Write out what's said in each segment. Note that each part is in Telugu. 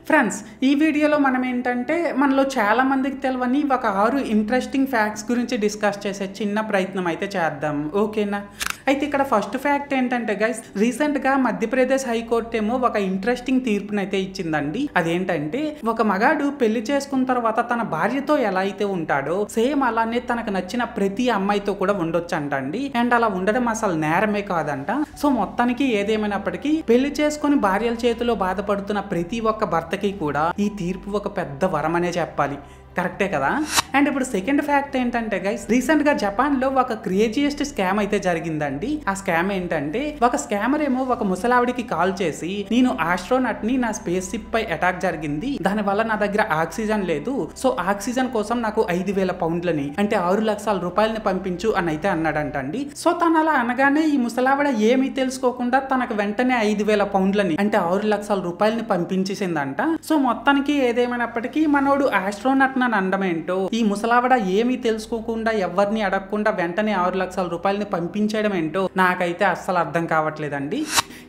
ఫ్రెండ్స్ ఈ వీడియోలో మనం ఏంటంటే మనలో చాలా మందికి తెలియని ఒక 6 ఇంట్రెస్టింగ్ ఫ్యాక్ట్స్ గురించి డిస్కస్ చేసే చిన్న ప్రయత్నం అయితే చేద్దాం. ఓకేనా? అయితే ఇక్కడ ఫస్ట్ ఫ్యాక్ట్ ఏంటంటే గైస్, రీసెంట్గా మధ్యప్రదేశ్ హైకోర్టు ఏమో ఒక ఇంట్రెస్టింగ్ తీర్పునైతే ఇచ్చిందండి. అదేంటంటే ఒక మగాడు పెళ్లి చేసుకున్న తర్వాత తన భార్యతో ఎలా అయితే ఉంటాడో సేమ్ అలానే తనకు నచ్చిన ప్రతి అమ్మాయితో కూడా ఉండొచ్చు అంటండి. అండ్ అలా ఉండడం అసలు నేరమే కాదంట. సో మొత్తానికి ఏదేమైనప్పటికీ పెళ్లి చేసుకుని భార్యల చేతిలో బాధపడుతున్న ప్రతి ఒక్క భర్తకి కూడా ఈ తీర్పు ఒక పెద్ద వరం అనే చెప్పాలి. కరెక్టే కదా? అండ్ ఇప్పుడు సెకండ్ ఫ్యాక్ట్ ఏంటంటే గైస్, రీసెంట్ గా జపాన్ లో ఒక క్రేజియస్ట్ స్కామ్ అయితే జరిగిందండి. ఆ స్కామ్ ఏంటంటే ఒక స్కామర్ ఏమో ఒక ముసలావిడికి కాల్ చేసి, నేను ఆస్ట్రోనట్ ని, నా స్పేస్ షిప్ పై అటాక్ జరిగింది, దాని వల్ల నా దగ్గర ఆక్సిజన్ లేదు, సో ఆక్సిజన్ కోసం నాకు 5,000 పౌండ్లని అంటే 6 లక్షల రూపాయలని పంపించు అని అయితే అన్నాడంటండి. సో తను అలా అనగానే ఈ ముసలావిడ ఏమీ తెలుసుకోకుండా తనకు వెంటనే 5,000 పౌండ్లని అంటే 6 లక్షల రూపాయలని పంపించేసిందంట. సో మొత్తానికి ఏదేమైనప్పటికీ మనోడు ఆస్ట్రోనట్ అండమేంటో ఈ ముసలావిడ ఏమీ తెలుసుకోకుండా ఎవరిని అడగకుండా వెంటనే 6 లక్షల రూపాయలని పంపించడం ఏంటో నాకైతే అస్సలు అర్థం కావట్లేదండి.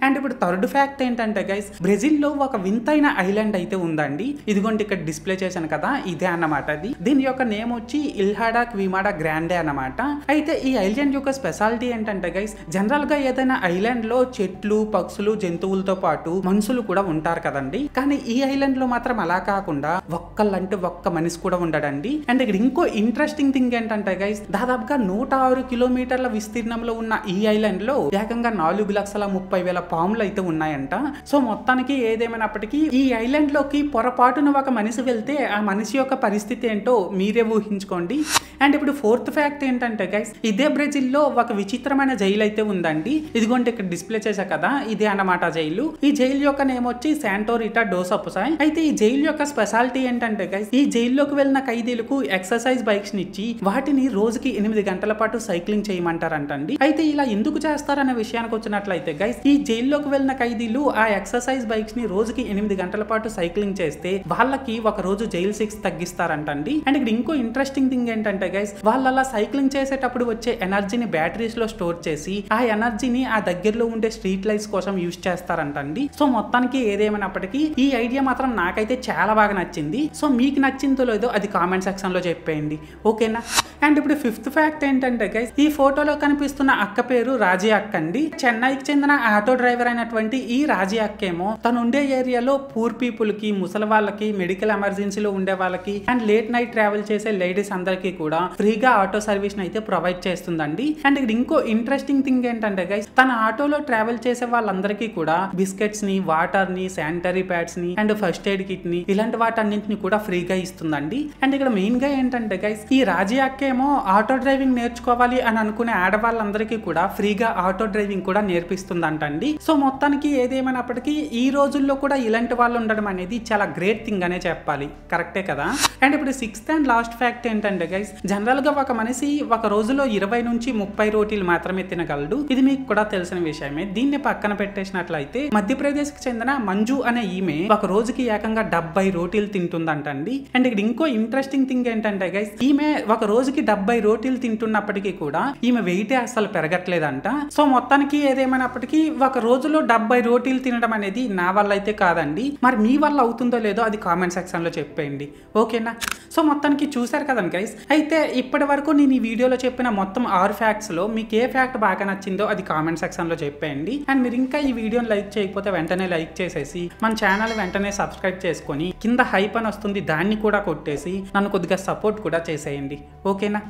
అండ్ ఇప్పుడు థర్డ్ ఫ్యాక్ట్ ఏంటంటే గైస్, బ్రెజిల్ లో ఒక వింతైన ఐలాండ్ అయితే ఉందండి. ఇదిగోండి ఇక్కడ డిస్ప్లే చేశాను కదా, ఇదే అన్నమాట. అది దీని యొక్క నేమ్ వచ్చి ఇల్హాడా క్విమాడా గ్రాండే అన్నమాట. అయితే ఈ ఐలాండ్ యొక్క స్పెషాలిటీ ఏంటంటే గైస్, జనరల్ గా ఏదైనా ఐలాండ్ లో చెట్లు, పక్షులు, జంతువులతో పాటు మనుషులు కూడా ఉంటారు కదండి. కానీ ఈ ఐలాండ్ లో మాత్రం అలా కాకుండా ఒక్కళ్ళంటే ఒక్క మనిషి కూడా ఉండడండి. అండ్ ఇక్కడ ఇంకో ఇంట్రెస్టింగ్ థింగ్ ఏంటంటే గైస్, దాదాపుగా 106 కిలోమీటర్ల విస్తీర్ణంలో ఉన్న ఈ ఐలాండ్ లో ఏకంగా 4,30,000 పాములు అయితే ఉన్నాయంట. సో మొత్తానికి ఏదేమైనప్పటికీ ఈ ఐలాండ్ లోకి పొరపాటున ఒక మనిషి వెళ్తే ఆ మనిషి యొక్క పరిస్థితి ఏంటో మీరే ఊహించుకోండి. అండ్ ఇప్పుడు ఫోర్త్ ఫ్యాక్ట్ ఏంటంటే గైస్, ఇదే బ్రెజిల్ లో ఒక విచిత్రమైన జైలు అయితే ఉందండి. ఇదిగోండి ఇక్కడ డిస్ప్లే చేశా కదా, ఇదే అన్నమాట జైలు. ఈ జైలు యొక్క నేమ్ వచ్చి శాంటోరిటా డోస్ అపుసాయ్. అయితే ఈ జైలు యొక్క స్పెషాలిటీ ఏంటంటే గైస్, ఈ జైల్లోకి వెళ్ళిన ఖైదీలకు ఎక్సర్సైజ్ బైక్స్ నిచ్చి వాటిని రోజుకి 8 గంటల పాటు సైక్లింగ్ చేయమంటారంటండి. అయితే ఇలా ఎందుకు చేస్తారనే విషయానికి వచ్చినట్లయితే గైస్, ఈ జైల్లోకి వెళ్ళిన ఖైదీలు ఆ ఎక్సర్సైజ్ బైక్స్ ని రోజుకి 8 గంటల పాటు సైక్లింగ్ చేస్తే వాళ్ళకి ఒక రోజు జైలు శిక్ష తగ్గిస్తారంటండి. అండ్ ఇక్కడ ఇంకో ఇంట్రెస్టింగ్ థింగ్ ఏంటంటే గైస్, వాళ్ళు అలా సైక్లింగ్ చేసేటప్పుడు వచ్చే ఎనర్జీని బ్యాటరీస్ లో స్టోర్ చేసి ఆ ఎనర్జీని ఆ దగ్గరలో ఉండే స్ట్రీట్ లైట్స్ కోసం యూజ్ చేస్తారంటండి. సో మొత్తానికి ఏదేమైనప్పటికీ ఈ ఐడియా మాత్రం నాకైతే చాలా బాగా నచ్చింది. సో మీకు నచ్చిందో లేదో అది కామెంట్ సెక్షన్ లో చెప్పేయండి. ఓకేనా? అండ్ ఇప్పుడు ఫిఫ్త్ ఫ్యాక్ట్ ఏంటంటే గైస్, ఈ ఫోటోలో కనిపిస్తున్న అక్క పేరు రాజీ అక్క అండి. చెన్నైకి చెందిన ఆటో డ్రైవర్ అయినటువంటి ఈ రాజీ అక్కేమో తను ఉండే ఏరియాలో పూర్ పీపుల్ కి, ముసలి వాళ్ళకి, మెడికల్ ఎమర్జెన్సీలో ఉండే వాళ్ళకి అండ్ లేట్ నైట్ ట్రావెల్ చేసే లేడీస్ అందరికీ కూడా ఫ్రీగా ఆటో సర్వీస్ అయితే ప్రొవైడ్ చేస్తుందండి. అండ్ ఇక్కడ ఇంకో ఇంట్రెస్టింగ్ థింగ్ ఏంటంటే గైస్, తన ఆటోలో ట్రావెల్ చేసే వాళ్ళందరికీ కూడా బిస్కెట్స్ ని, వాటర్ ని, శానిటరీ ప్యాడ్స్ ని అండ్ ఫస్ట్ ఎయిడ్ కిట్ ని ఇలాంటి వాటన్నింటిని కూడా ఫ్రీగా ఇస్తుందండి. అండ్ ఇక్కడ మెయిన్ గా ఏంటంటే గైస్, ఈ రాజీ అక్కేమో ఆటో డ్రైవింగ్ నేర్చుకోవాలి అని అనుకునే ఆడవాళ్ళందరికీ కూడా ఫ్రీగా ఆటో డ్రైవింగ్ కూడా నేర్పిస్తుందంటండి. సో మొత్తానికి ఏదేమైనప్పటికీ ఈ రోజుల్లో కూడా ఇలాంటి వాళ్ళు ఉండడం అనేది చాలా గ్రేట్ థింగ్ అనే చెప్పాలి. కరెక్టే కదా? అండ్ ఇప్పుడు సిక్స్త్ అండ్ లాస్ట్ ఫ్యాక్ట్ ఏంటంటే గైస్, జనరల్ గా ఒక మనిషి ఒక రోజులో 20 నుంచి 30 రోటీలు మాత్రమే తినగలడు. ఇది మీకు కూడా తెలిసిన విషయమే. దీన్ని పక్కన పెట్టేసినట్లయితే మధ్యప్రదేశ్ కి చెందిన మంజు అనే ఈమె ఒక రోజుకి ఏకంగా 70 రోటీలు తింటుందంటండి. అండ్ ఇక్కడ ఇంకో ఇంట్రెస్టింగ్ థింగ్ ఏంటంటే గైస్, ఈమె ఒక రోజుకి 70 రోటీలు తింటున్నప్పటికీ కూడా ఈమె వెయిటే అస్సలు పెరగట్లేదంట. సో మొత్తానికి ఏదేమైనప్పటికీ ఒక రోజులో 70 రోటీలు తినడం అనేది నా వల్ల అయితే కాదండి. మరి మీ వల్ల అవుతుందో లేదో అది కామెంట్ సెక్షన్ లో చెప్పేయండి. ఓకేనా? సో మొత్తానికి చూసారు కదండి గైస్. అయితే ఇప్పటి వరకు నేను ఈ వీడియోలో చెప్పిన మొత్తం 6 ఫ్యాక్ట్స్ లో మీకు ఏ ఫ్యాక్ట్ బాగా నచ్చిందో అది కామెంట్ సెక్షన్ లో చెప్పేయండి. అండ్ మీరు ఇంకా ఈ వీడియోని లైక్ చేయకపోతే వెంటనే లైక్ చేసేసి మన ఛానల్ వెంటనే సబ్స్క్రైబ్ చేసుకొని కింద హైప్ అని వస్తుంది దాన్ని కూడా కొట్టేసి నన్ను కొద్దిగా సపోర్ట్ కూడా చేసేయండి. ఓకేనా?